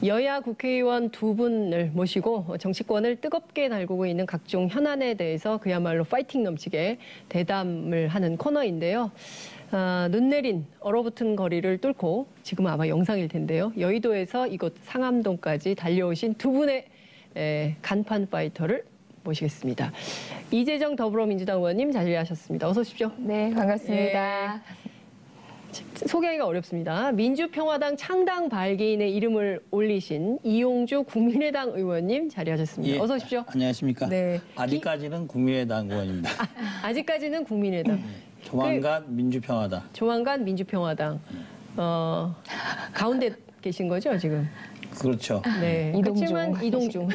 여야 국회의원 두 분을 모시고 정치권을 뜨겁게 달구고 있는 각종 현안에 대해서 그야말로 파이팅 넘치게 대담을 하는 코너인데요. 눈 내린 얼어붙은 거리를 뚫고 지금은 아마 영상일 텐데요. 여의도에서 이곳 상암동까지 달려오신 두 분의 간판 파이터를 모시겠습니다. 이재정 더불어민주당 의원님 자리하셨습니다. 어서 오십시오. 네, 반갑습니다. 소개하기가 어렵습니다. 민주평화당 창당 발기인의 이름을 올리신 이용주 국민의당 의원님 자리하셨습니다. 예, 어서 오십시오. 안녕하십니까. 네. 아직까지는 국민의당 의원입니다. 아직까지는 국민의당. 조만간 민주평화당. 조만간 민주평화당. 가운데 계신 거죠, 지금? 그렇죠. 네. 그렇지만 이동중.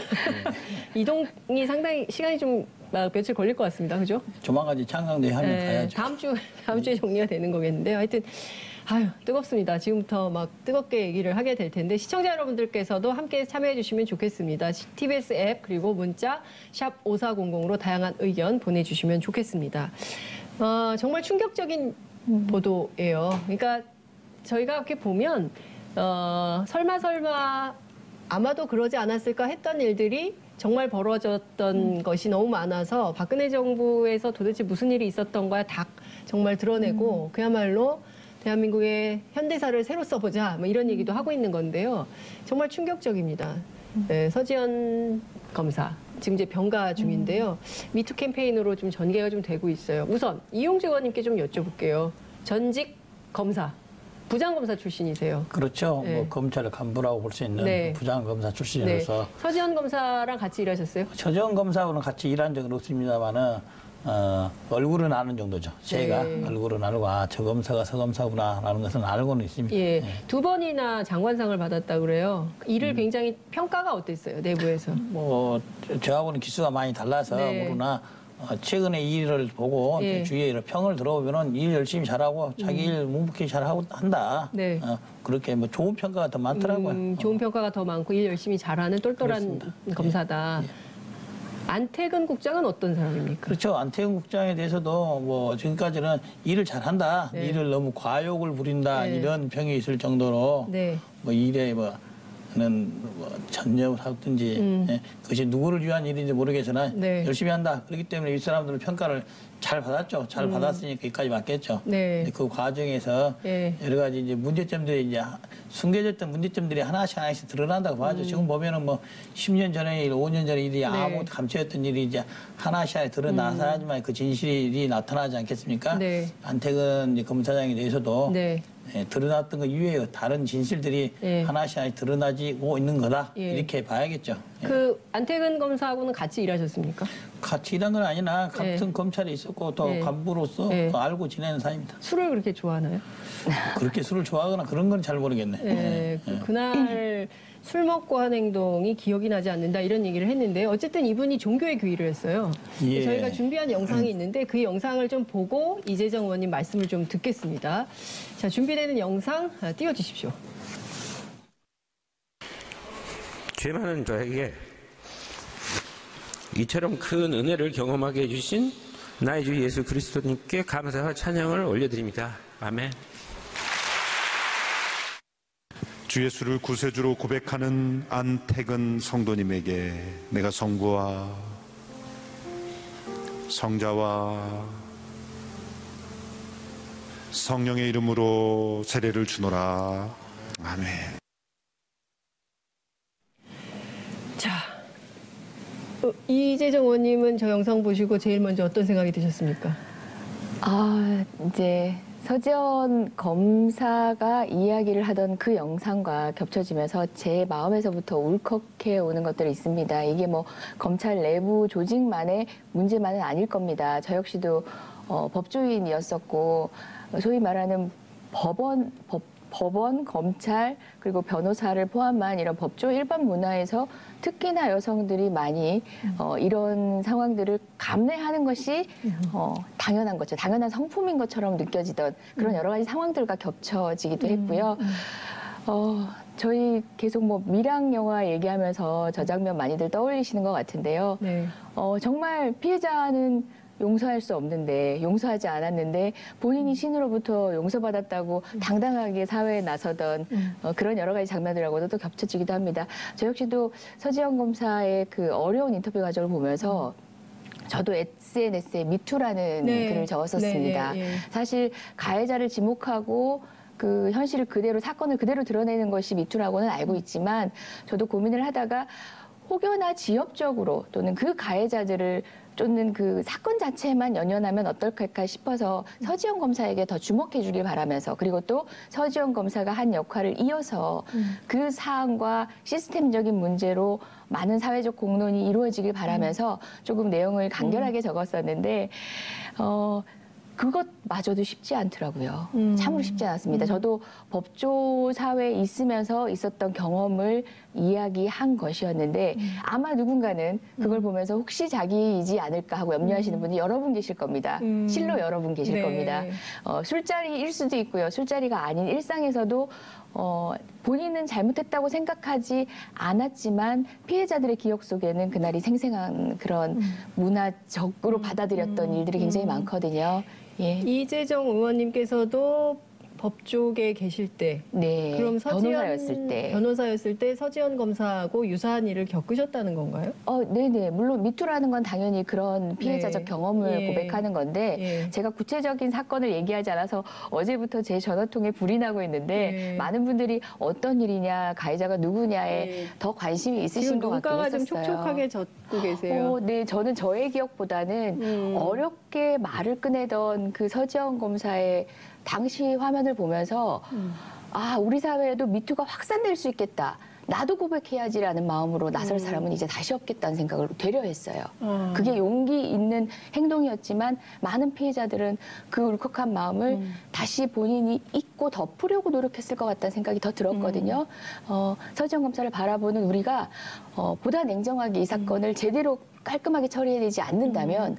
이동이 상당히 시간이 좀 며칠 걸릴 것 같습니다. 그죠? 조만간 이제 창당대회 하면 가야죠. 다음 주에 정리가 되는 거겠는데요. 하여튼 뜨겁습니다. 지금부터 막 뜨겁게 얘기를 하게 될 텐데 시청자 여러분들께서도 함께 참여해 주시면 좋겠습니다. TBS 앱 그리고 문자 샵 5400으로 다양한 의견 보내주시면 좋겠습니다. 정말 충격적인 보도예요. 그러니까 저희가 이렇게 보면 설마 아마도 그러지 않았을까 했던 일들이 정말 벌어졌던 것이 너무 많아서 박근혜 정부에서 도대체 무슨 일이 있었던 거야 다 정말 드러내고 그야말로 대한민국의 현대사를 새로 써보자 뭐 이런 얘기도 하고 있는 건데요. 정말 충격적입니다. 네, 서지현 검사 지금 이제 병가 중인데요. 미투 캠페인으로 좀 전개가 좀 되고 있어요. 우선 이용주 의원님께 좀 여쭤볼게요. 전직 검사. 부장검사 출신이세요. 그렇죠. 네. 뭐 검찰 간부라고 볼 수 있는 네. 부장검사 출신으로서. 네. 서지현 검사랑 같이 일하셨어요? 서지현 검사하고는 같이 일한 적은 없습니다만은 얼굴은 아는 정도죠. 제가 네. 얼굴은 알고 저 검사가 서 검사구나라는 것은 알고는 있습니다. 예, 네. 2번이나 장관상을 받았다 그래요. 일을 굉장히 평가가 어땠어요, 내부에서? 뭐 저하고는 기수가 많이 달라서 네. 모르나 최근에 이 일을 보고 예. 주위에 평을 들어보면은 일 열심히 잘하고 자기 일 묵묵히 잘하고 한다. 네. 그렇게 뭐 좋은 평가가 더 많더라고요. 좋은 평가가 더 많고 일 열심히 잘하는 똘똘한 그렇습니다. 검사다. 예. 안태근 국장은 어떤 사람입니까? 그렇죠. 안태근 국장에 대해서도 뭐 지금까지는 일을 잘한다. 네. 일을 너무 과욕을 부린다. 네. 이런 평이 있을 정도로 네. 뭐 일에 는 전념을 하든지 그것이 누구를 위한 일인지 모르겠으나 네. 열심히 한다. 그렇기 때문에 이 사람들은 평가를 잘 받았죠. 잘 받았으니까 여기까지 맞겠죠. 네. 근데 그 과정에서 네. 여러 가지 이제 문제점들이 이제 숨겨졌던 문제점들이 하나씩 드러난다고 봐야죠. 지금 보면은 뭐 10년 전의 일, 5년 전의 일이 아무 감춰졌던 일이 이제 하나씩 드러나서야지만 그 진실이 나타나지 않겠습니까? 네. 안태근 이제 검사장에 대해서도 네. 드러났던 것 이외에 다른 진실들이 예. 하나씩 드러나지고 있는 거다. 예. 이렇게 봐야겠죠. 예. 그 안태근 검사하고는 같이 일하셨습니까? 같이 일한 건 아니나 같은 예. 검찰에 있었고 또 예. 간부로서 예. 또 알고 지내는 사이입니다. 술을 그렇게 좋아하나요? 그렇게 술을 좋아하거나 그런 건 잘 모르겠네. 네, 그날 술 먹고 한 행동이 기억이 나지 않는다 이런 얘기를 했는데 어쨌든 이분이 종교에 귀의를 했어요. 예. 저희가 준비한 영상이 있는데 그 영상을 좀 보고 이재정 의원님 말씀을 좀 듣겠습니다. 자, 준비되는 영상 띄워주십시오. 죄 많은 저에게 이처럼 큰 은혜를 경험하게 해주신 나의 주 예수 그리스도님께 감사와 찬양을 올려드립니다. 아멘. 주 예수를 구세주로 고백하는 안태근 성도님에게 내가 성부와 성자와 성령의 이름으로 세례를 주노라. 아멘. 자, 이재정 의원님은 저 영상 보시고 제일 먼저 어떤 생각이 드셨습니까? 이제 서지현 검사가 이야기를 하던 그 영상과 겹쳐지면서 제 마음에서부터 울컥해 오는 것들이 있습니다. 이게 뭐 검찰 내부 조직만의 문제만은 아닐 겁니다. 저 역시도 법조인이었었고 소위 말하는 법원, 검찰, 그리고 변호사를 포함한 이런 법조 일반 문화에서 특히나 여성들이 많이 이런 상황들을 감내하는 것이 당연한 거죠. 당연한 성품인 것처럼 느껴지던 그런 여러 가지 상황들과 겹쳐지기도 했고요. 저희 계속 뭐 밀양 영화 얘기하면서 저 장면 많이들 떠올리시는 것 같은데요. 네. 정말 피해자는 용서할 수 없는데 용서하지 않았는데 본인이 신으로부터 용서받았다고 당당하게 사회에 나서던 그런 여러 가지 장면들하고도 또 겹쳐지기도 합니다. 저 역시도 서지현 검사의 그 어려운 인터뷰 과정을 보면서 저도 SNS에 미투라는 네. 글을 적었었습니다. 네, 네, 예. 사실 가해자를 지목하고 그 현실을 그대로 사건을 그대로 드러내는 것이 미투라고는 알고 있지만 저도 고민을 하다가 혹여나 지역적으로 또는 그 가해자들을 쫓는 그 사건 자체만 연연하면 어떨까 싶어서 서지현 검사에게 더 주목해 주길 바라면서 그리고 또 서지현 검사가 한 역할을 이어서 그 사안과 시스템적인 문제로 많은 사회적 공론이 이루어지길 바라면서 조금 내용을 간결하게 적었었는데 그것마저도 쉽지 않더라고요. 참으로 쉽지 않았습니다. 저도 법조 사회에 있으면서 있었던 경험을 이야기한 것이었는데 아마 누군가는 그걸 보면서 혹시 자기이지 않을까 하고 염려하시는 분이 여러 분 계실 겁니다. 실로 여러 분 계실 네. 겁니다. 술자리일 수도 있고요. 술자리가 아닌 일상에서도 본인은 잘못했다고 생각하지 않았지만 피해자들의 기억 속에는 그날이 생생한 그런 문화적으로 받아들였던 일들이 굉장히 많거든요. 예. 이재정 의원님께서도 법조계에 계실 때, 네. 그럼 변호사였을 때. 서지현 검사하고 유사한 일을 겪으셨다는 건가요? 네네. 물론 미투라는 건 당연히 그런 피해자적 네. 경험을 예. 고백하는 건데 예. 제가 구체적인 사건을 얘기하지 않아서 어제부터 제 전화통에 불이 나고 있는데 예. 많은 분들이 어떤 일이냐, 가해자가 누구냐에 예. 더 관심이 있으신 지금 것 같긴 눈가가 좀 했었어요. 촉촉하게 젖고 계세요. 네, 저는 저의 기억보다는 어렵게 말을 꺼내던 그 서지현 검사의 당시 화면을 보면서 아, 우리 사회에도 미투가 확산될 수 있겠다. 나도 고백해야지라는 마음으로 나설 사람은 이제 다시 없겠다는 생각을 되려 했어요. 그게 용기 있는 행동이었지만 많은 피해자들은 그 울컥한 마음을 다시 본인이 잊고 덮으려고 노력했을 것 같다는 생각이 더 들었거든요. 서지현 검사를 바라보는 우리가 보다 냉정하게 이 사건을 제대로 깔끔하게 처리해야 되지 않는다면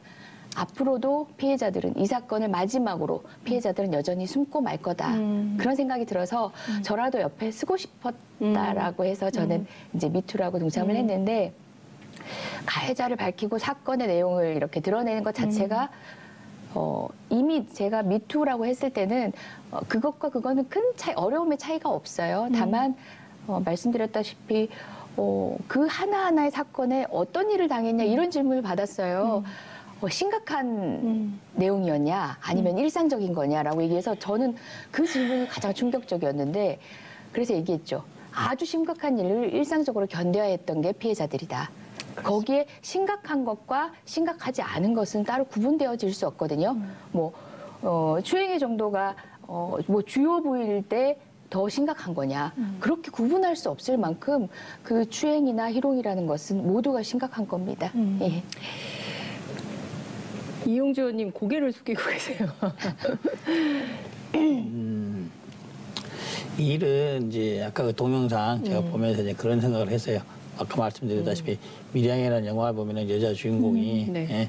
앞으로도 피해자들은 이 사건을 마지막으로 피해자들은 여전히 숨고 말 거다. 그런 생각이 들어서 저라도 옆에 쓰고 싶었다라고 해서 저는 이제 미투라고 동참을 했는데 가해자를 밝히고 사건의 내용을 이렇게 드러내는 것 자체가 이미 제가 미투라고 했을 때는 그것과 그거는 큰 차이, 어려움의 차이가 없어요. 다만 말씀드렸다시피 그 하나하나의 사건에 어떤 일을 당했냐 이런 질문을 받았어요. 심각한 내용이었냐 아니면 일상적인 거냐라고 얘기해서 저는 그 질문이 가장 충격적이었는데 그래서 얘기했죠. 아주 심각한 일을 일상적으로 견뎌야 했던 게 피해자들이다. 거기에 심각한 것과 심각하지 않은 것은 따로 구분되어질 수 없거든요. 추행의 정도가 주요 부위일 때 더 심각한 거냐. 그렇게 구분할 수 없을 만큼 그 추행이나 희롱이라는 것은 모두가 심각한 겁니다. 예. 이용주 의원님 고개를 숙이고 계세요. 일은 이제 아까 그 동영상 제가 보면서 이제 그런 생각을 했어요. 아까 말씀드렸다시피 미량이라는 영화를 보면은 여자 주인공이 네.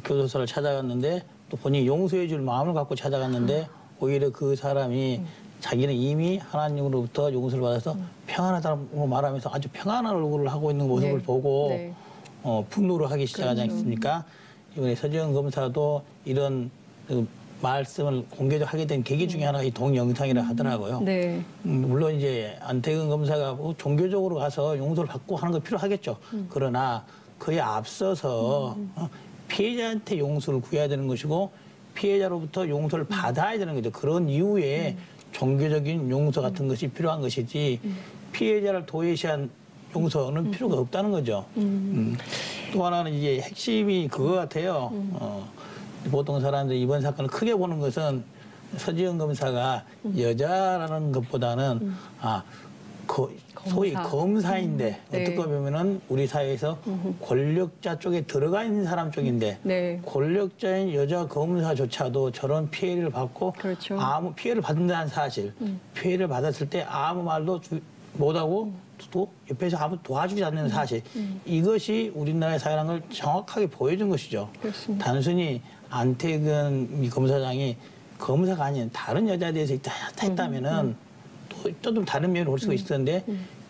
교도소를 찾아갔는데 또 본인이 용서해줄 마음을 갖고 찾아갔는데 오히려 그 사람이 자기는 이미 하나님으로부터 용서를 받아서 평안하다고 말하면서 아주 평안한 얼굴을 하고 있는 모습을 네. 보고 네. 분노를 하기 시작하지 않습니까? 이번에 서지현 검사도 이런 말씀을 공개적으로 하게 된 계기 중에 하나가 이 동영상이라 하더라고요. 네. 물론 이제 안태근 검사가 종교적으로 가서 용서를 받고 하는 거 필요하겠죠. 그러나 그에 앞서서 피해자한테 용서를 구해야 되는 것이고 피해자로부터 용서를 받아야 되는 거죠. 그런 이후에 종교적인 용서 같은 것이 필요한 것이지 피해자를 도외시한 용서는 필요가 없다는 거죠. 또 하나는 이제 핵심이 그거 같아요. 보통 사람들이 이번 사건을 크게 보는 것은 서지현 검사가 여자라는 것보다는 소위 검사인데 네. 어떻게 보면은 우리 사회에서 권력자 쪽에 들어가 있는 사람 쪽인데 네. 권력자인 여자 검사조차도 저런 피해를 받고 그렇죠. 아무 피해를 받는다는 사실, 피해를 받았을 때 아무 말도 못하고 또 옆에서 아무 도와주지 않는 사실, 이것이 우리나라의 사회라는 걸 정확하게 보여준 것이죠. 그렇습니다. 단순히 안태근 검사장이 검사가 아닌 다른 여자에 대해서 했다면은 또 좀 다른 면을 볼 수가 있었는데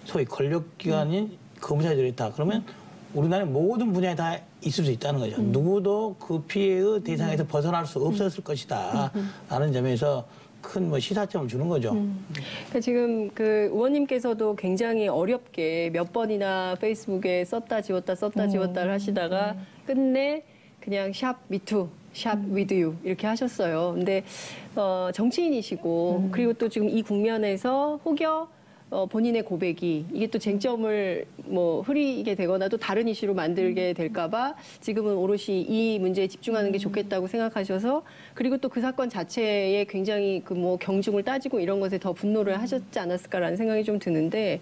소위 권력기관인 검사들이 있다. 그러면 우리나라의 모든 분야에 다 있을 수 있다는 거죠. 누구도 그 피해의 대상에서 벗어날 수 없었을 것이다. 라는 점에서 큰 뭐 시사점을 주는 거죠. 그러니까 지금 그 의원님께서도 굉장히 어렵게 몇 번이나 페이스북에 썼다 지웠다를 하시다가 끝내 그냥 샵 미투, 샵 위드 유 이렇게 하셨어요. 근데 정치인이시고 그리고 또 지금 이 국면에서 혹여 본인의 고백이 이게 또 쟁점을 뭐 흐리게 되거나 또 다른 이슈로 만들게 될까봐 지금은 오롯이 이 문제에 집중하는 게 좋겠다고 생각하셔서 그리고 또 그 사건 자체에 굉장히 그 뭐 경중을 따지고 이런 것에 더 분노를 하셨지 않았을까라는 생각이 좀 드는데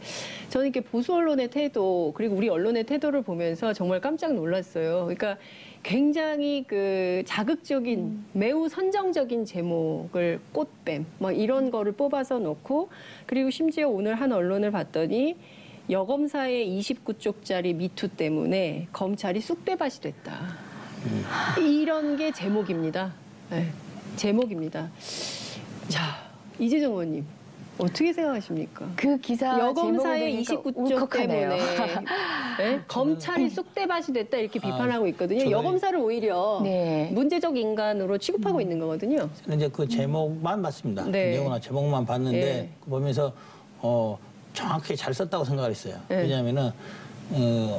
저는 이렇게 보수 언론의 태도 그리고 우리 언론의 태도를 보면서 정말 깜짝 놀랐어요. 그러니까 굉장히 그 자극적인 매우 선정적인 제목을 꽃뱀 뭐 이런 거를 뽑아서 놓고 그리고 심지어 오늘 한 언론을 봤더니 여검사의 29쪽짜리 미투 때문에 검찰이 쑥대밭이 됐다. 이런 게 제목입니다. 네, 제목입니다. 자, 이재정 의원님. 어떻게 생각하십니까? 그 기사 여검사의 제목을 29쪽 때문에 네? 검찰이 쑥대밭이 됐다 이렇게 비판하고 있거든요. 여검사를 오히려 네. 문제적 인간으로 취급하고 있는 거거든요. 저는 이제 그 제목만 봤습니다. 네. 그 내용이나 제목만 봤는데 네. 보면서 정확히 잘 썼다고 생각을 했어요. 네. 왜냐하면은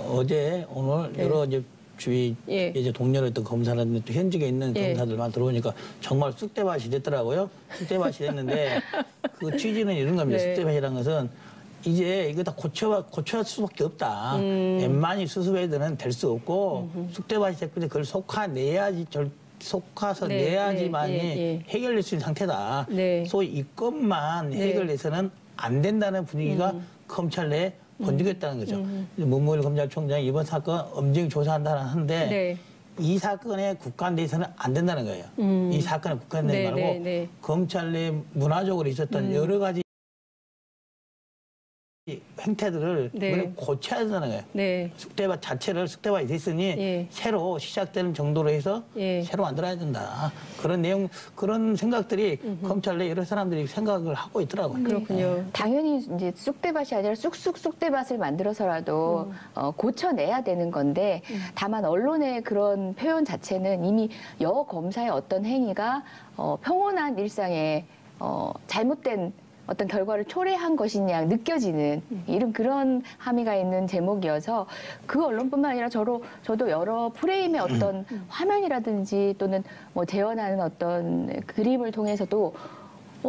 어제 오늘 여러 이제 주위 예. 이제 동료였던 검사라든지 또 현직에 있는 예. 검사들만 들어오니까 정말 쑥대밭이 됐더라고요. 쑥대밭이 됐는데 그 취지는 이런 겁니다. 네. 쑥대밭이라는 것은 이제 이거 다 고쳐야 수밖에 없다. 웬만히 수습해도는 될 수 없고 쑥대밭이 됐고 그걸 속아내야지 속아서 네, 내야지만이 네, 예. 해결될 수 있는 상태다. 네. 소위 이 것만 해결돼서는 안 된다는 분위기가 검찰 내에 번지겠다는 거죠. 문무일 검찰총장이 이번 사건 엄정히 조사한다는 하는데 네. 이 사건에 국한돼서는 안 된다는 거예요. 이 사건에 국한되지 네, 말고 네, 네. 검찰 내 문화적으로 있었던 여러 가지 행태들을 네. 이번에 고쳐야 된다는 거예요. 네. 쑥대밭 자체를 쑥대밭이 됐으니 예. 새로 시작되는 정도로 해서 예. 새로 만들어야 된다. 그런 내용, 그런 생각들이 검찰 내 여러 사람들이 생각을 하고 있더라고요. 그렇군요. 당연히 이제 쑥대밭이 아니라 쑥쑥쑥대밭을 만들어서라도 고쳐내야 되는 건데 다만 언론의 그런 표현 자체는 이미 여 검사의 어떤 행위가 평온한 일상에 잘못된 어떤 결과를 초래한 것이냐 느껴지는 이런 그런 함의가 있는 제목이어서 그 언론뿐만 아니라 저도 여러 프레임의 어떤 화면이라든지 또는 뭐 재현하는 어떤 그림을 통해서도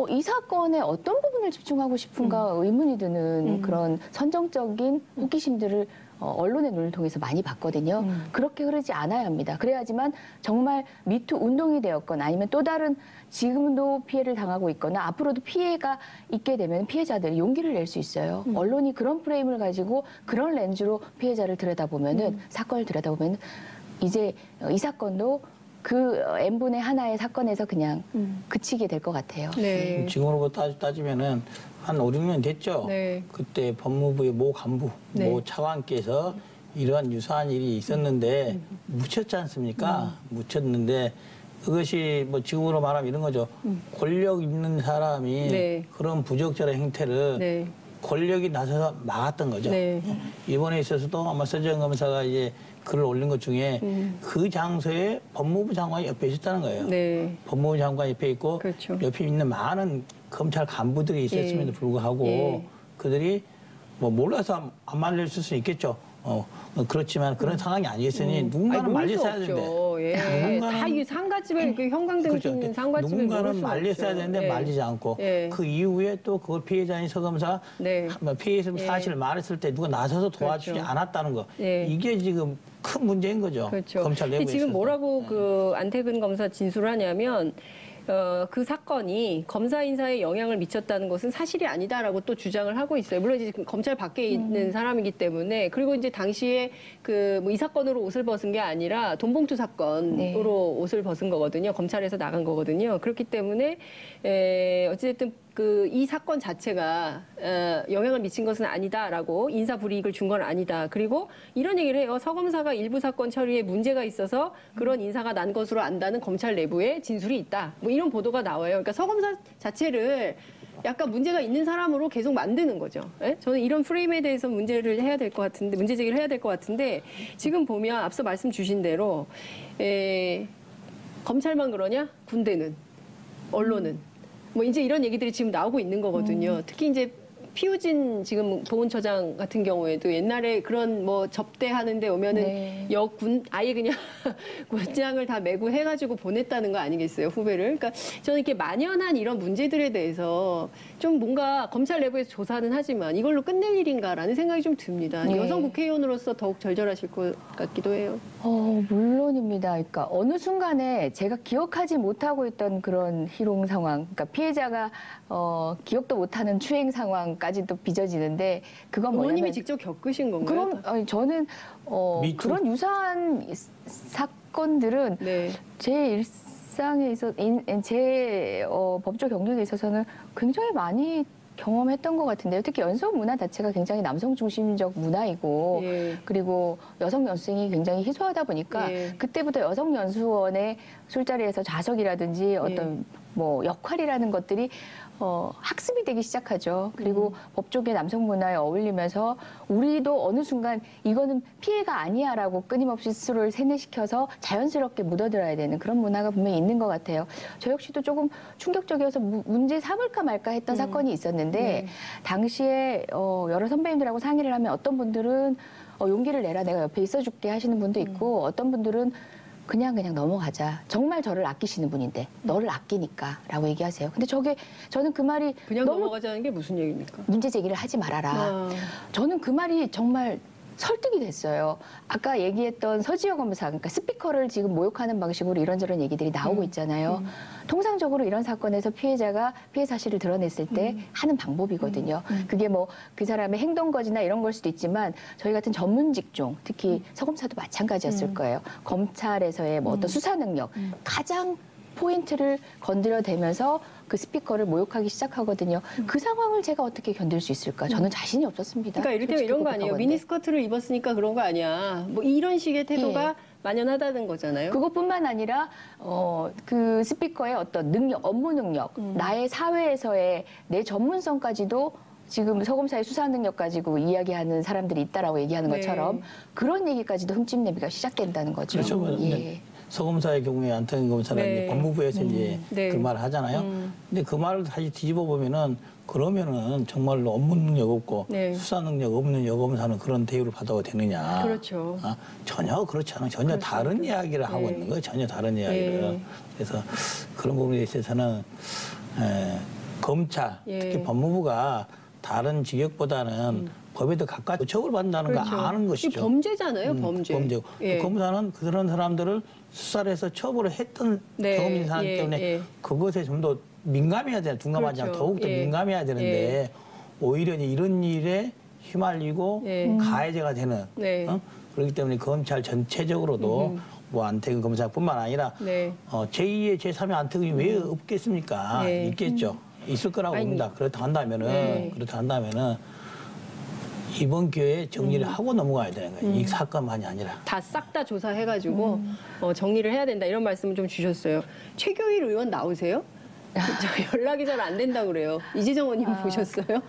이 사건의 어떤 부분을 집중하고 싶은가 의문이 드는 그런 선정적인 호기심들을 언론의 눈을 통해서 많이 봤거든요. 그렇게 흐르지 않아야 합니다. 그래야지만 정말 미투 운동이 되었거나 아니면 또 다른 지금도 피해를 당하고 있거나 앞으로도 피해가 있게 되면 피해자들이 용기를 낼 수 있어요. 언론이 그런 프레임을 가지고 그런 렌즈로 피해자를 들여다보면은 사건을 들여다보면 이제 이 사건도 그 n분의 하나의 사건에서 그냥 그치게 될 것 같아요. 네. 지금으로부터 따지면은 한 5, 6년 됐죠. 네. 그때 법무부의 모 간부, 네. 모 차관께서 이러한 유사한 일이 있었는데 묻혔지 않습니까? 묻혔는데 그것이 뭐 지금으로 말하면 이런 거죠. 권력 있는 사람이 네. 그런 부적절한 행태를 네. 권력이 나서서 막았던 거죠. 네. 이번에 있어서도 아마 서정 검사가 이제 글을 올린 것 중에 그 장소에 법무부 장관이 옆에 있었다는 거예요. 네. 법무부 장관 옆에 있고 그렇죠. 옆에 있는 많은 검찰 간부들이 있었음에도 예. 불구하고 예. 그들이 뭐 몰라서 안 말릴 수 있겠죠. 그렇지만 그런 상황이 아니었으니 누군가는 말렸어야 되는데. 예. 다 이 상가집에 그 형광등 그렇죠. 있는 상가집에 누군가는 말렸어야 되는데 말리지 않고 예. 그 이후에 또 그걸 피해자인 서검사 네. 피해 예. 사실을 말했을 때 누가 나서서 도와주지 그렇죠. 않았다는 거. 예. 이게 지금 큰 문제인 거죠. 그렇죠. 검찰 내부에 지금 있어서. 뭐라고 그 안태근 검사 진술을 하냐면 그 사건이 검사 인사에 영향을 미쳤다는 것은 사실이 아니다라고 또 주장을 하고 있어요. 물론 이제 검찰 밖에 있는 사람이기 때문에 그리고 이제 당시에 그 뭐 이 사건으로 옷을 벗은 게 아니라 돈봉투 사건으로 네. 옷을 벗은 거거든요. 검찰에서 나간 거거든요. 그렇기 때문에 어쨌든 그 이 사건 자체가 영향을 미친 것은 아니다라고 인사 불이익을 준 건 아니다. 그리고 이런 얘기를 해요. 서 검사가 일부 사건 처리에 문제가 있어서 그런 인사가 난 것으로 안다는 검찰 내부에 진술이 있다. 뭐 이런 보도가 나와요. 그러니까 서 검사 자체를 약간 문제가 있는 사람으로 계속 만드는 거죠. 예? 저는 이런 프레임에 대해서 문제를 해야 될 것 같은데, 문제 제기를 해야 될 것 같은데, 지금 보면 앞서 말씀 주신 대로, 검찰만 그러냐? 군대는, 언론은. 뭐 이제 이런 얘기들이 지금 나오고 있는 거거든요. 특히 이제 피우진 지금 보훈처장 같은 경우에도 옛날에 그런 뭐 접대하는데 오면은 네. 아예 그냥 군장을 다 메고 해가지고 보냈다는 거 아니겠어요, 후배를. 그러니까 저는 이렇게 만연한 이런 문제들에 대해서 좀 뭔가 검찰 내부에서 조사는 하지만 이걸로 끝낼 일인가라는 생각이 좀 듭니다. 네. 여성 국회의원으로서 더욱 절절하실 것 같기도 해요. 물론입니다. 그러니까 어느 순간에 제가 기억하지 못하고 있던 그런 희롱 상황, 그러니까 피해자가 기억도 못하는 추행 상황까지도 빚어지는데 그건 뭐냐면 의원님이 직접 겪으신 건가요? 그럼 저는 미투? 그런 유사한 사건들은 네. 제 일상에 있어 제 법조 경력에 있어서는 굉장히 많이 경험했던 것 같은데요. 특히 연수원 문화 자체가 굉장히 남성 중심적 문화이고 예. 그리고 여성 연수생이 굉장히 희소하다 보니까 예. 그때부터 여성 연수원의 술자리에서 좌석이라든지 어떤 뭐 역할이라는 것들이 학습이 되기 시작하죠. 그리고 법조계 남성 문화에 어울리면서 우리도 어느 순간 이거는 피해가 아니야라고 끊임없이 스스로를 세뇌시켜서 자연스럽게 묻어들어야 되는 그런 문화가 분명히 있는 것 같아요. 저 역시도 조금 충격적이어서 문제 삼을까 말까 했던 사건이 있었는데 당시에 여러 선배님들하고 상의를 하면 어떤 분들은 용기를 내라 내가 옆에 있어줄게 하시는 분도 있고 어떤 분들은 그냥 넘어가자. 정말 저를 아끼시는 분인데 너를 아끼니까라고 얘기하세요. 근데 저는 그 말이 그냥 너무 넘어가자는 게 무슨 얘기입니까? 문제 제기를 하지 말아라. 아. 저는 그 말이 정말 설득이 됐어요. 아까 얘기했던 서지혁 검사, 그러니까 스피커를 지금 모욕하는 방식으로 이런저런 얘기들이 나오고 있잖아요. 통상적으로 이런 사건에서 피해자가 피해 사실을 드러냈을 때 하는 방법이거든요. 그게 뭐 그 사람의 행동 거지나 이런 걸 수도 있지만 저희 같은 전문 직종, 특히 서검사도 마찬가지였을 거예요. 검찰에서의 뭐 어떤 수사 능력, 가장 포인트를 건드려대면서 그 스피커를 모욕하기 시작하거든요. 그 상황을 제가 어떻게 견딜 수 있을까? 저는 자신이 없었습니다. 그러니까 이를테면 이런 거 아니에요? 미니스커트를 입었으니까 그런 거 아니야. 뭐 이런 식의 태도가 만연하다는 거잖아요. 그것뿐만 아니라 그 스피커의 어떤 능력, 업무 능력, 나의 사회에서의 내 전문성까지도 지금 서검사의 수사 능력 가지고 이야기하는 사람들이 있다라고 얘기하는 네. 것처럼 그런 얘기까지도 흠집내기가 시작된다는 거죠. 그렇죠. 예. 서검사의 경우에 안태근 검사는 네. 이제 법무부에서 이제 네. 그 말을 하잖아요. 근데 그 말을 다시 뒤집어 보면은 그러면은 정말로 업무 능력 없고 네. 수사 능력 없는 여검사는 그런 대우를 받아도 되느냐? 그렇죠. 전혀 그렇지 않아요. 전혀 다른 이야기를 하고 네. 있는 거예요. 전혀 다른 이야기를. 네. 그래서 그런 부분에 있어서는 검찰, 특히 법무부가 다른 직역보다는 법에 더 가까이 처벌받는다는 그렇죠. 거 아는 것이죠. 이게 범죄잖아요, 범죄. 범죄고. 예. 검사는 그런 사람들을 수사를 해서 처벌을 했던 네. 경험이 있는 사람 예, 때문에 예. 그것에 좀 더 민감해야 돼요. 둔감하지 않고 그렇죠. 더욱더 예. 민감해야 되는데 오히려 이제 이런 일에 휘말리고 예. 가해자가 되는 네. 그렇기 때문에 검찰 전체적으로도 뭐 안태근 검사뿐만 아니라 네. 제2의 제3의 안태근이 왜 없겠습니까? 네. 있겠죠. 있을 거라고 아니, 봅니다. 그렇다 한다면은 네. 이번 기회에 정리를 하고 넘어가야 되는 거예요. 이 사건만이 아니라. 다 싹 다 조사해가지고 정리를 해야 된다 이런 말씀을 좀 주셨어요. 최교일 의원 나오세요? 저 연락이 잘 안 된다고 그래요. 이재정 의원님 보셨어요?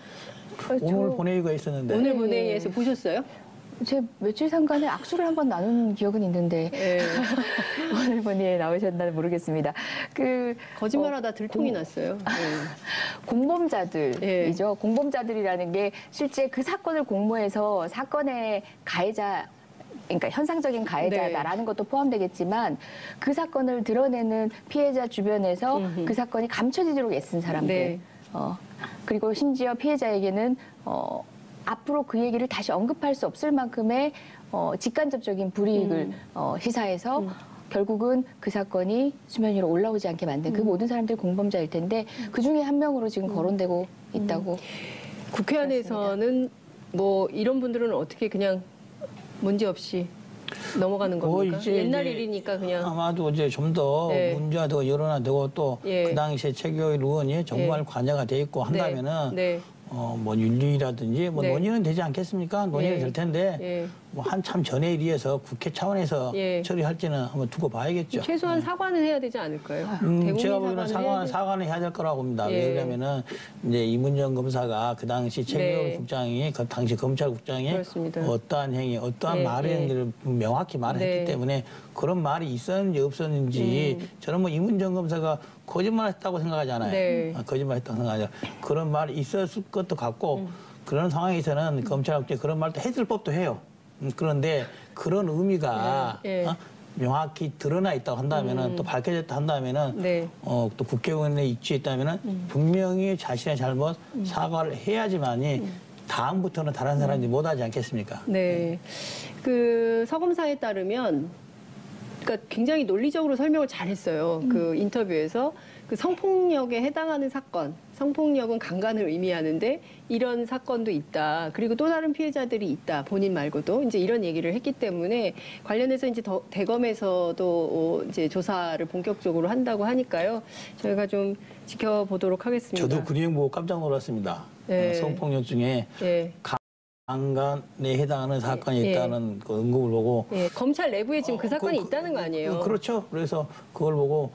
오늘 본회의가 있었는데 오늘 본회의에서 보셨어요? 제 며칠 상간에 악수를 한번 나눈 기억은 있는데 네. 오늘 본회의에 나오셨나 모르겠습니다. 거짓말하다 들통이 났어요. 네. 공범자들이죠. 공범자들이라는 게 실제 그 사건을 공모해서 사건의 가해자, 그러니까 현상적인 가해자다라는 것도 포함되겠지만 그 사건을 드러내는 피해자 주변에서 그 사건이 감춰지도록 애쓴 사람들. 네. 그리고 심지어 피해자에게는 앞으로 그 얘기를 다시 언급할 수 없을 만큼의 직간접적인 불이익을 시사해서 결국은 그 사건이 수면 위로 올라오지 않게 만든 그 모든 사람들이 공범자일 텐데 그 중에 한 명으로 지금 거론되고 있다고. 국회 안에서는 뭐 이런 분들은 어떻게 그냥 문제 없이 넘어가는 겁니까? 옛날 일이니까 그냥. 아마도 이제 좀 더 네. 문제가 되고 여론화되고 또 그 예. 당시에 최교일 의원이 정말 예. 관여가 돼 있고 한다면은 네. 뭐 윤리라든지 뭐 네. 논의는 되지 않겠습니까? 논의는 예. 될 텐데 예. 뭐 한참 전의 일이어서 국회 차원에서 예. 처리할지는 한번 두고 봐야겠죠. 최소한 사과는 해야 되지 않을까요? 제가 보기에는 해야 사과는 해야 될 거라고 봅니다. 예. 왜냐면은 이제 이문정 검사가 그 당시 최경영 네. 국장이 그 당시 검찰국장이 그렇습니다. 어떠한 행위, 어떠한 예, 말을 예. 했는지를 명확히 말했기 네. 때문에 그런 말이 있었는지 없었는지 저는 뭐 이문정 검사가 거짓말했다고 생각하잖아요. 네. 거짓말했다고 생각하죠. 그런 말이 있었을 것도 같고 그런 상황에서는 검찰국장이 그런 말도 했을 법도 해요. 그런데 그런 의미가 예, 예. 명확히 드러나 있다고 한다면은 또 밝혀졌다 한다면은 네. 또 국회의원에 입주했다면은 분명히 자신의 잘못 사과를 해야지만이 다음부터는 다른 사람들이 못하지 않겠습니까? 네. 그 서검사에 따르면 그러니까 굉장히 논리적으로 설명을 잘했어요. 그 인터뷰에서 그 성폭력에 해당하는 사건, 성폭력은 강간을 의미하는데 이런 사건도 있다. 그리고 또 다른 피해자들이 있다. 본인 말고도 이제 이런 얘기를 했기 때문에 관련해서 이제 더 대검에서도 이제 조사를 본격적으로 한다고 하니까요. 저희가 좀 지켜보도록 하겠습니다. 저도 그 내용 보고 깜짝 놀랐습니다. 네. 성폭력 중에 예. 강간에 해당하는 사건이 예. 있다는 그 언급을 보고 예. 검찰 내부에 지금 그 사건이 있다는 거 아니에요? 그렇죠. 그래서 그걸 보고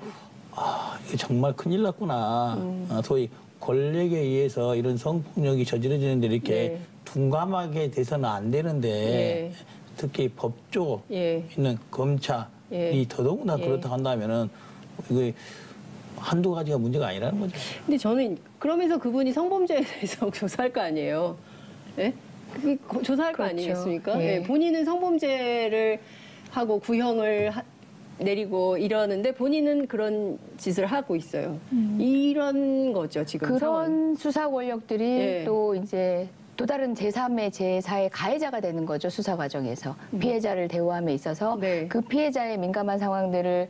이게 정말 큰일 났구나. 소위 권력에 의해서 이런 성폭력이 저지러지는데 이렇게 네. 둔감하게 돼서는 안 되는데 예. 특히 법조 예. 있는 검찰이 예. 더더군다나 예. 그렇다고 한다면은 이게 한두 가지가 문제가 아니라는 거죠. 근데 저는 그러면서 그분이 성범죄에 대해서 조사할 거 아니에요. 예? 그게 조사할 거 그렇죠. 아니겠습니까? 예. 예, 본인은 성범죄를 하고 구형을 내리고 이러는데 본인은 그런 짓을 하고 있어요. 이런 거죠, 지금 상황. 그런 수사 권력들이 예. 또 이제 또 다른 제3의 제4의 가해자가 되는 거죠. 수사 과정에서. 피해자를 대우함에 있어서 네. 그 피해자의 민감한 상황들을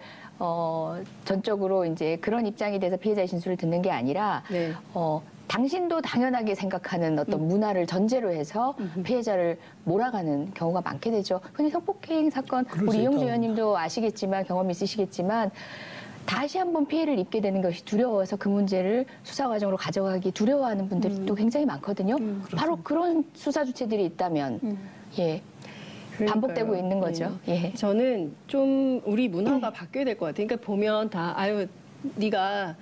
전적으로 이제 그런 입장이 돼서 피해자의 진술을 듣는 게 아니라 네. 당신도 당연하게 생각하는 어떤 문화를 전제로 해서 피해자를 몰아가는 경우가 많게 되죠. 흔히 성폭행 사건, 그럴 수 우리 이용주 있다고 의원님도 아시겠지만 경험 있으시겠지만 다시 한번 피해를 입게 되는 것이 두려워서 그 문제를 수사 과정으로 가져가기 두려워하는 분들이 또 굉장히 많거든요. 바로 그런 수사 주체들이 있다면 예. 반복되고 그러니까요. 있는 거죠. 예. 저는 좀 우리 문화가 바뀌어야 될 것 같아요. 그러니까 보면 다 네가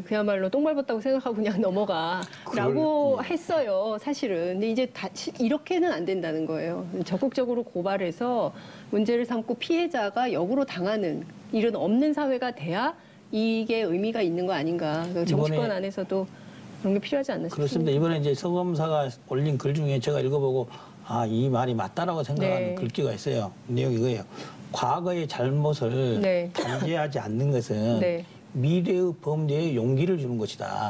그야말로 똥 밟았다고 생각하고 그냥 넘어가라고 했어요. 사실은. 근데 이제 이렇게는 안 된다는 거예요. 적극적으로 고발해서 문제를 삼고 피해자가 역으로 당하는 일은 없는 사회가 돼야 이게 의미가 있는 거 아닌가. 정치권 안에서도 그런 게 필요하지 않나 싶습니다. 그렇습니다. 이번에 이제 서검사가 올린 글 중에 제가 읽어보고 이 말이 맞다라고 생각하는 네. 글귀가 있어요. 내용이 이거예요. 과거의 잘못을 네. 단죄하지 않는 것은 네. 미래의 범죄에 용기를 주는 것이다.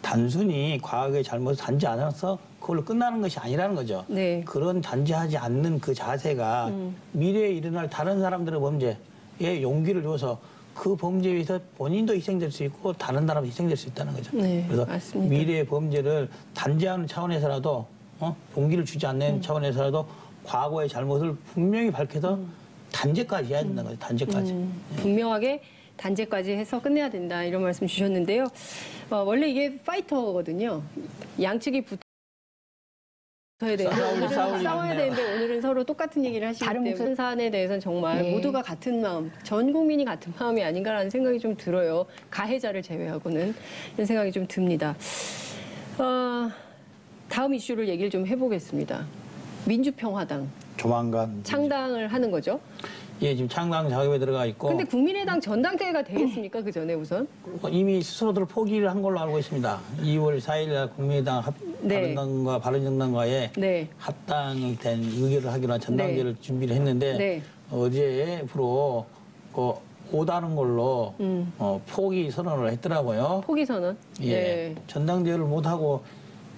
단순히 과거의 잘못을 단죄 않아서 그걸로 끝나는 것이 아니라는 거죠. 네. 그런 단죄하지 않는 그 자세가 미래에 일어날 다른 사람들의 범죄에 용기를 줘서 그 범죄에 의해서 본인도 희생될 수 있고 다른 사람도 희생될 수 있다는 거죠. 네, 그래서 맞습니다. 미래의 범죄를 단죄하는 차원에서라도 용기를 주지 않는 차원에서라도 과거의 잘못을 분명히 밝혀서 단죄까지 해야 된다는 거죠. 단죄까지. 분명하게 단죄까지 해서 끝내야 된다 이런 말씀 주셨는데요. 원래 이게 파이터거든요. 양측이 붙어야 되는데 오늘은 싸워야 되는데 오늘은 서로 똑같은 얘기를 하시기 다른 때문에 한 사안에 대해서는 정말 예. 모두가 같은 마음, 전 국민이 같은 마음이 아닌가라는 생각이 좀 들어요. 가해자를 제외하고는 이런 생각이 좀 듭니다. 다음 이슈를 얘기를 좀 해보겠습니다. 민주평화당 조만간 창당을 하는 거죠. 예, 지금 창당 작업에 들어가 있고 근데 국민의당 전당대회가 되겠습니까? 그 전에 우선? 이미 스스로들 포기를 한 걸로 알고 있습니다. 2월 4일 날 국민의당 네. 바른당과 바른정당과의 네. 합당이 된 의결을 하기로 한 전당대회를 준비를 했는데 네. 어제부로 오다는 걸로 포기 선언을 했더라고요. 포기 선언? 예, 네. 전당대회를 못 하고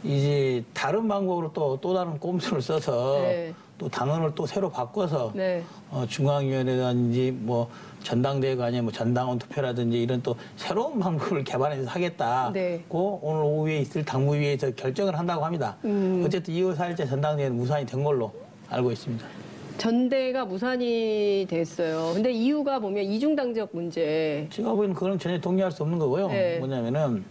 이제 다른 방법으로 또 다른 꼼수를 써서 네. 또 당원을 또 새로 바꿔서 네. 중앙위원회라든지 뭐 전당대회가 아니면 뭐 전당원 투표라든지 이런 또 새로운 방법을 개발해서 하겠다고 네. 오늘 오후에 있을 당무위에서 결정을 한다고 합니다. 어쨌든 2월 4일째 전당대회는 무산이 된 걸로 알고 있습니다. 전대가 무산이 됐어요. 근데 이유가 보면 이중당적 문제. 제가 보기에는 그건 전혀 동의할 수 없는 거고요. 네. 뭐냐면은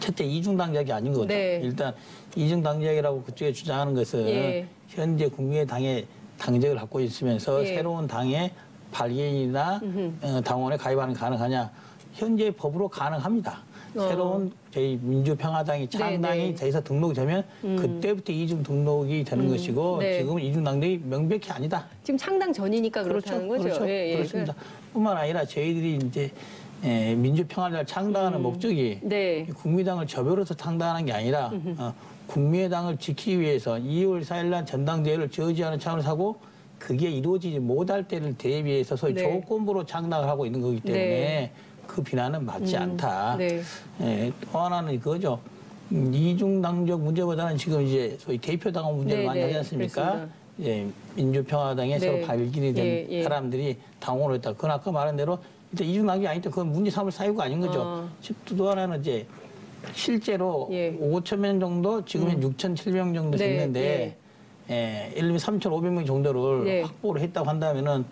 첫째 이중당적이 아닌 거죠. 네. 일단 이중당적이라고 그쪽에 주장하는 것은 예. 현재 국민의당의 당적을 갖고 있으면서 예. 새로운 당의 발견이나 당원에 가입하는 게 가능하냐? 현재 법으로 가능합니다. 새로운 저희 민주평화당이 창당이 네, 네. 돼서 등록되면 그때부터 이중 등록이 되는 것이고 네. 지금은 이중 당력이 명백히 아니다. 지금 창당 전이니까 그렇다는 거죠. 그렇죠. 예, 예. 그렇습니다. 뿐만 아니라 저희들이 이제 민주평화당을 창당하는 목적이 네. 국민당을 저별해서 창당하는 게 아니라 국민의당을 지키기 위해서 2월 4일 날 전당대회를 저지하는 차원에서 하고 그게 이루어지지 못할 때를 대비해서 소위 네. 조건부로 창당을 하고 있는 거기 때문에 네. 그 비난은 맞지 않다. 네. 또 하나는 그거죠. 이중 당적 문제보다는 지금 이제 소위 대표 당원 문제를 네, 많이 네. 하지 않습니까? 그렇습니다. 민주평화당에 네. 새로 발길이 된 예, 예. 사람들이 당원으로 했다. 그건 아까 말한 대로 일단 이중 당적이 아니니까 그건 문제 삼을 사유가 아닌 거죠. 또 하나는 이제 실제로 예. 5천 명 정도 지금은 6,700명 정도 네, 됐는데 예를 들면 3,500명 정도를 네. 확보를 했다고 한다면은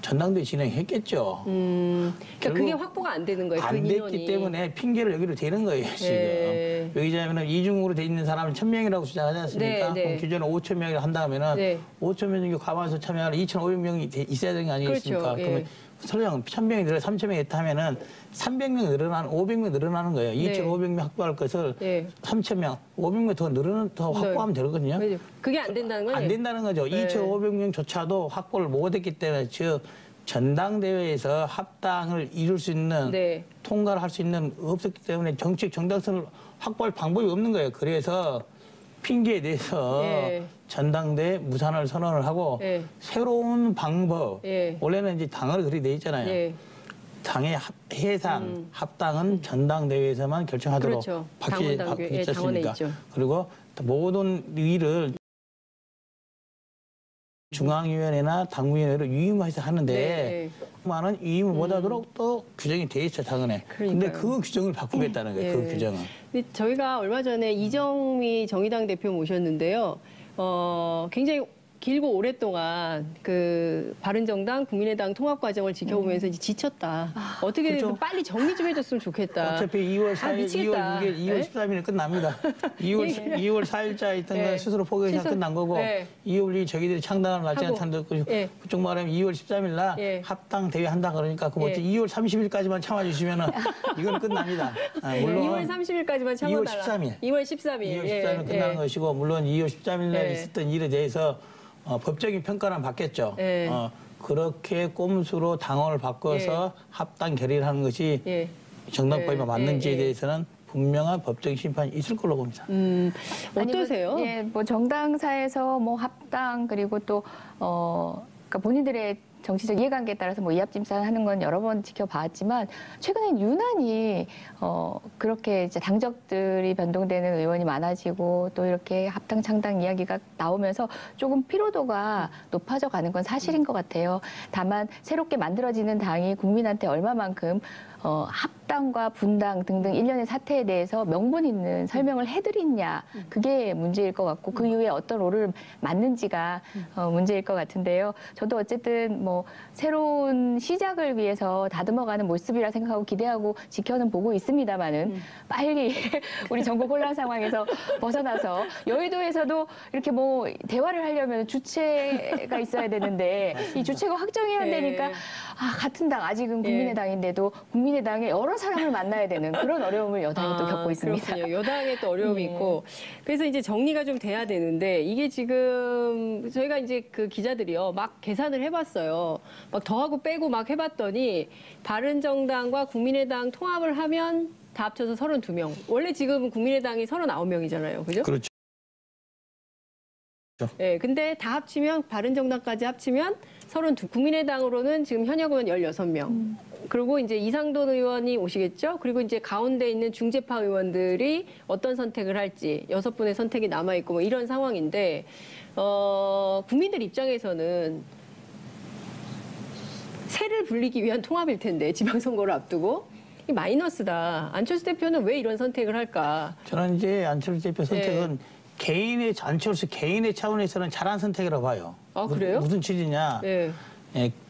전당대회 진행했겠죠. 그러니까 결국 그게 확보가 안 되는 거예요. 안 그 됐기 인원이. 때문에 핑계를 여기로 대는 거예요, 지금. 네. 여기자면은 이중으로 돼 있는 사람은 1,000명이라고 주장하지 않습니까? 네, 네. 그럼 기존에 5,000명이라 한다면은 네. 5,000명 중에 가만해서 참여하는 2,500명이 있어야 되는 거 아니겠습니까? 그렇죠. 예. 그러면 설령 1,000명이 늘어 3,000명이 했다 하면은 300명 늘어나는 500명 늘어나는 거예요. 네. 2,500명 확보할 것을 네. 3,000명, 500명 더 확보하면 되거든요. 그죠. 그게 안 된다는 거예요. 안 된다는 거죠. 네. 2,500명조차도 확보를 못했기 때문에 즉 전당대회에서 합당을 이룰 수 있는 네. 통과를 할 수 있는 없었기 때문에 정책 정당성을 확보할 방법이 없는 거예요. 그래서 핑계에 대해서 예. 전당대회 무산을 선언을 하고 예. 새로운 방법 예. 원래는 이제 당을 그렇게 돼 있잖아요. 예. 당의 해산, 합당은 전당대회에서만 결정하도록 그렇죠. 바뀌지 당원 당규, 예, 당원에 않습니까? 있죠. 그리고 모든 일을 중앙위원회나 당무위원회로 위임해서 하는데 네. 많은 위임을 못하도록 또 규정이 돼 있어요, 당연에. 근데 그러니까요. 그 규정을 바꾸겠다는 거예요, 예. 그 규정은. 근데 저희가 얼마 전에 이정미 정의당 대표 모셨는데요. 굉장히 길고 오랫동안 그 바른정당, 국민의당 통합 과정을 지켜보면서 이제 지쳤다. 어떻게든 그렇죠. 좀 빨리 정리 좀 해줬으면 좋겠다. 어차피 2월 4일, 2월 미치겠다. 6일, 2월 네? 13일에 끝납니다. 2월 4일자 있던 네. 건 스스로 포기해서 취소. 끝난 거고 네. 2월 2일 저희들이 창당하는 날짜가 하고. 탄됐고 예. 그쪽 말하면 2월 13일 날 예. 합당 대회 한다 그러니까 그 예. 2월 30일까지만 참아주시면은 이건 끝납니다. 물론 2월 30일까지만 참아달라. 2월 13일. 2월 13일. 2월 13일 끝나는 것이고 물론 2월 13일 날 예. 있었던 일에 대해서 법적인 평가는 받겠죠. 예. 그렇게 꼼수로 당원을 바꿔서 합당 결의를 하는 것이 예. 정당법에 예. 맞는지에 예. 대해서는 분명한 법적인 심판이 있을 걸로 봅니다. 어떠세요? 아니, 뭐 정당사에서 뭐 합당 그리고 또 그러니까 본인들의 정치적 이해관계에 따라서 뭐 이합집산하는 건 여러 번 지켜봤지만 최근엔 유난히 그렇게 이제 당적들이 변동되는 의원이 많아지고 또 이렇게 합당 창당 이야기가 나오면서 조금 피로도가 높아져 가는 건 사실인 것 같아요. 다만 새롭게 만들어지는 당이 국민한테 얼마만큼 합당과 분당 등등 일련의 사태에 대해서 명분 있는 설명을 해드리냐 그게 문제일 것 같고 그 이후에 어떤 롤을 맞는지가 문제일 것 같은데요. 저도 어쨌든 뭐 새로운 시작을 위해서 다듬어가는 모습이라 생각하고 기대하고 지켜는 보고 있습니다만은 빨리 우리 전국 혼란 상황에서 벗어나서 여의도에서도 이렇게 뭐 대화를 하려면 주체가 있어야 되는데 이 주체가 확정이 안 되니까 같은 당 아직은 국민의당인데도 국민의당에 여러 사람을 만나야 되는 그런 어려움을 여당이 또 겪고 있습니다. 그렇군요. 여당에 또 어려움이 있고. 그래서 이제 정리가 좀 돼야 되는데 이게 지금 저희가 이제 그 기자들이요. 막 계산을 해봤어요. 막 더하고 빼고 막 해봤더니 바른정당과 국민의당 통합을 하면 다 합쳐서 32명. 원래 지금 국민의당이 39명이잖아요. 그죠? 그렇죠. 네, 근데 다 합치면 바른정당까지 합치면 32. 국민의당으로는 지금 현역 의원 16명. 그리고 이제 이상돈 의원이 오시겠죠. 그리고 이제 가운데 있는 중재파 의원들이 어떤 선택을 할지 6분의 선택이 남아 있고 뭐 이런 상황인데 국민들 입장에서는 세를 불리기 위한 통합일 텐데 지방선거를 앞두고 이 마이너스다. 안철수 대표는 왜 이런 선택을 할까? 저는 이제 안철수 대표 선택은 안철수 개인의 차원에서는 잘한 선택이라고 봐요. 아, 그래요? 무슨 취지냐? 네.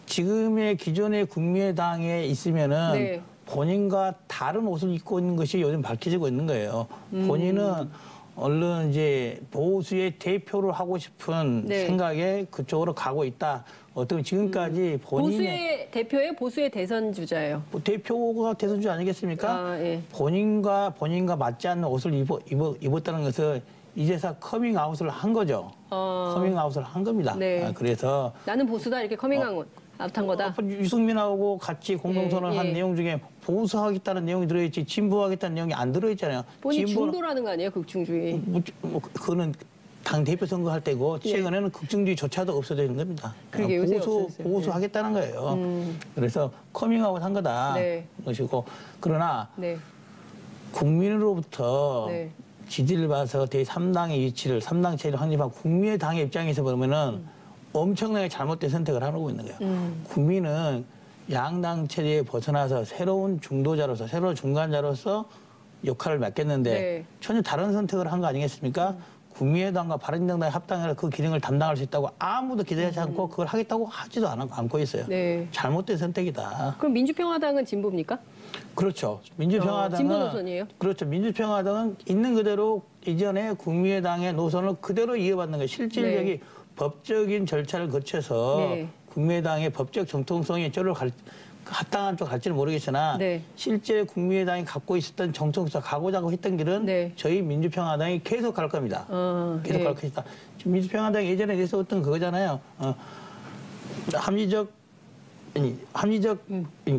지금의 기존의 국민의당에 있으면은 네. 본인과 다른 옷을 입고 있는 것이 요즘 밝혀지고 있는 거예요. 본인은 얼른 이제 보수의 대표를 하고 싶은 네. 생각에 그쪽으로 가고 있다. 어떻게 보면 지금까지 본인의 보수의 대표의 보수의 대선 주자예요. 뭐 대표가 대선주 아니겠습니까? 아, 예. 본인과 맞지 않는 옷을 입었다는 것을 이제서 커밍아웃을 한 거죠. 커밍아웃을 한 겁니다. 네. 그래서 나는 보수다 이렇게 커밍아웃 한 거다. 유승민하고 같이 공동선언을 예, 한 예. 내용 중에 보수하겠다는 내용이 들어있지 진보하겠다는 내용이 안 들어있잖아요. 본인 진보는- 중도라는 거 아니에요, 극중주의. 그거는 당 대표 선거할 때고 최근에는 극중주의조차도 없어져 있는 겁니다. 예. 그러게 요새 없어졌어요. 예. 보수하겠다는 거예요. 그래서 커밍아웃 한 거다. 네. 것이고 그러나 네. 국민으로부터 네. 지지를 봐서 제3당의 위치를 3당 체제를 확립한 국민의당의 입장에서 보면은 엄청나게 잘못된 선택을 하고 있는 거예요. 국민은 양당 체제에 벗어나서 새로운 중도자로서 새로운 중간자로서 역할을 맡겼는데 네. 전혀 다른 선택을 한 거 아니겠습니까? 국민의당과 바른정당이 합당해서 그 기능을 담당할 수 있다고 아무도 기대하지 않고 그걸 하겠다고 하지도 않고 있어요. 네. 잘못된 선택이다. 그럼 민주평화당은 진보입니까? 그렇죠. 민주평화당은 진보 노선이에요? 그렇죠. 민주평화당은 있는 그대로 이전에 국민의당의 노선을 그대로 이어받는 거예요. 실질적인 네. 법적인 절차를 거쳐서 네. 국민의당의 법적 정통성이 저를 합당한 쪽 갈지는 모르겠으나 네. 실제 국민의당이 갖고 있었던 정통성 가고자 했던 길은 네. 저희 민주평화당이 계속 갈 겁니다. 계속 네. 갈 것이다. 지금 민주평화당이 예전에 있었던 그거잖아요. 합리적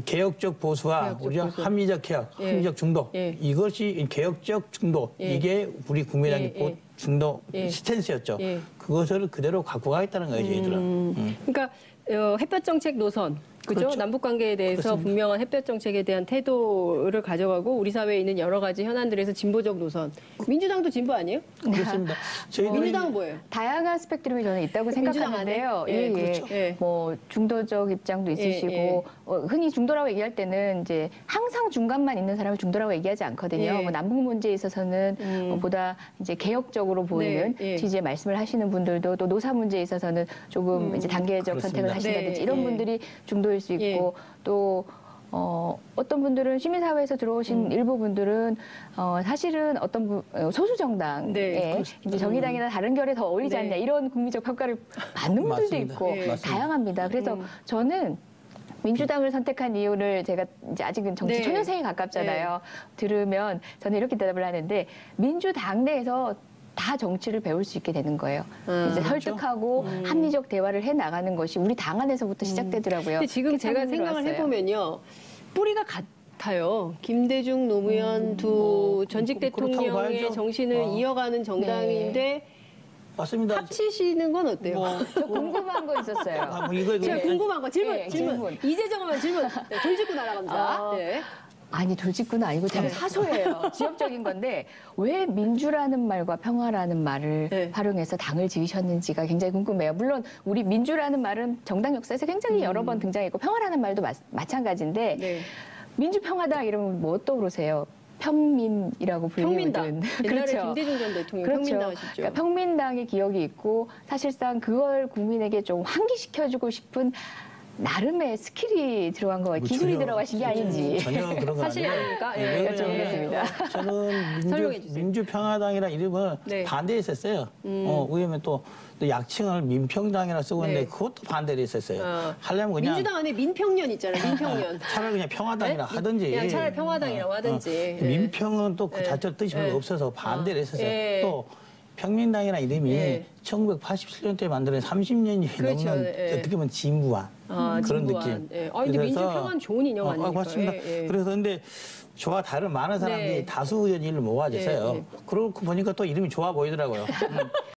개혁적 보수와 개혁적 우리가 보수. 합리적 개혁, 예. 합리적 중도 예. 이것이 개혁적 중도 예. 이게 우리 국민의당의 예. 예. 중도 예. 스탠스였죠. 예. 그것을 그대로 갖고 가겠다는 거예요, 저희들은. 그러니까 햇볕 정책 노선, 그죠? 그렇죠. 남북 관계에 대해서 그렇습니다. 분명한 햇볕 정책에 대한 태도를 가져가고 우리 사회에 있는 여러 가지 현안들에서 진보적 노선. 민주당도 진보 아니에요? 그렇습니다. 저희들은 민주당은 뭐예요? 다양한 스펙트럼이 저는 있다고 민주당 생각하는데요. 안에? 예, 그렇죠. 예. 뭐 중도적 입장도 있으시고 예. 흔히 중도라고 얘기할 때는 이제 항상 중간만 있는 사람을 중도라고 얘기하지 않거든요. 예. 뭐 남북 문제에 있어서는 보다 이제 개혁적으로 보이는 네, 예. 취지의 말씀을 하시는 분들도 또 노사 문제에 있어서는 조금 이제 단계적 그렇습니다. 선택을 하신다든지 네, 이런 예. 분들이 중도일 수 있고 또 어떤 분들은 시민사회에서 들어오신 일부 분들은 사실은 어떤 소수 정당에 네, 이제 정의당이나 다른 결에 더 어울리지 네. 않냐 이런 국민적 평가를 받는 분들도 맞습니다. 있고 네. 맞습니다. 다양합니다. 그래서 저는 민주당을 선택한 이유를 제가 이제 아직은 정치 네. 초년생에 가깝잖아요. 들으면 저는 이렇게 대답을 하는데 민주당 내에서 다 정치를 배울 수 있게 되는 거예요. 이제 설득하고 합리적 대화를 해 나가는 것이 우리 당 안에서부터 시작되더라고요. 근데 지금 그게 참 제가 생각을 흥미로웠어요. 해보면요. 뿌리가 같아요. 김대중, 노무현 두 전직 그렇다고 대통령의 봐야죠. 정신을 이어가는 정당인데 맞습니다. 합치시는 건 어때요? 저 궁금한 거 있었어요. 제가 궁금한 거 질문. 네, 질문. 이재정 하면 질문. 네, 돌직구 날아갑니다. 네. 아니 돌직구는 아니고 되게 사소해요. 지역적인 건데 왜 민주라는 말과 평화라는 말을 네. 활용해서 당을 지으셨는지가 굉장히 궁금해요. 물론 우리 민주라는 말은 정당 역사에서 굉장히 여러 번 등장했고 평화라는 말도 마찬가지인데 네. 민주평화당 이러면 뭐 떠오르세요? 평민이라고 평민당. 불리거든. 옛날에 그렇죠. 김대중 전 대통령 그렇죠. 평민당 하셨죠. 그러니까 평민당의 기억이 있고 사실상 그걸 국민에게 좀 환기시켜주고 싶은 나름의 스킬이 들어간 거예요. 기술이 들어가신 게 아닌지. 전혀 그런 건 사실이 아니고요. 아닙니까? 예, 왜 여쭤보겠습니다. 그러냐면 저는 설명해 주세요. 민주평화당이라는 이름을 네. 반대했었어요. 왜냐면 또 약칭을 민평당이라 쓰고 있는데 네. 그것도 반대를 했었어요. 어. 하려면 그냥 민주당 안에 민평년 있잖아요. 민평년. 차라리 그냥 평화당이라 네? 하든지. 그냥 차라리 평화당이라고 하든지. 예. 민평은 또 그 예. 자체 뜻이 별로 예. 없어서 반대를 했었어요. 예. 또 평민당이라는 이름이 예. 1987년도에 만든 30년이 그렇죠. 넘는 예. 어떻게 보면 진부한 그런 진부한. 느낌. 예. 근데 민주평화는 좋은 인형 아닙니까? 맞습니다. 예, 예. 그래서 근데 저와 다른 많은 사람들이 네. 다수 의견을 모아줬어요. 예, 예. 그러고 보니까 또 이름이 좋아 보이더라고요.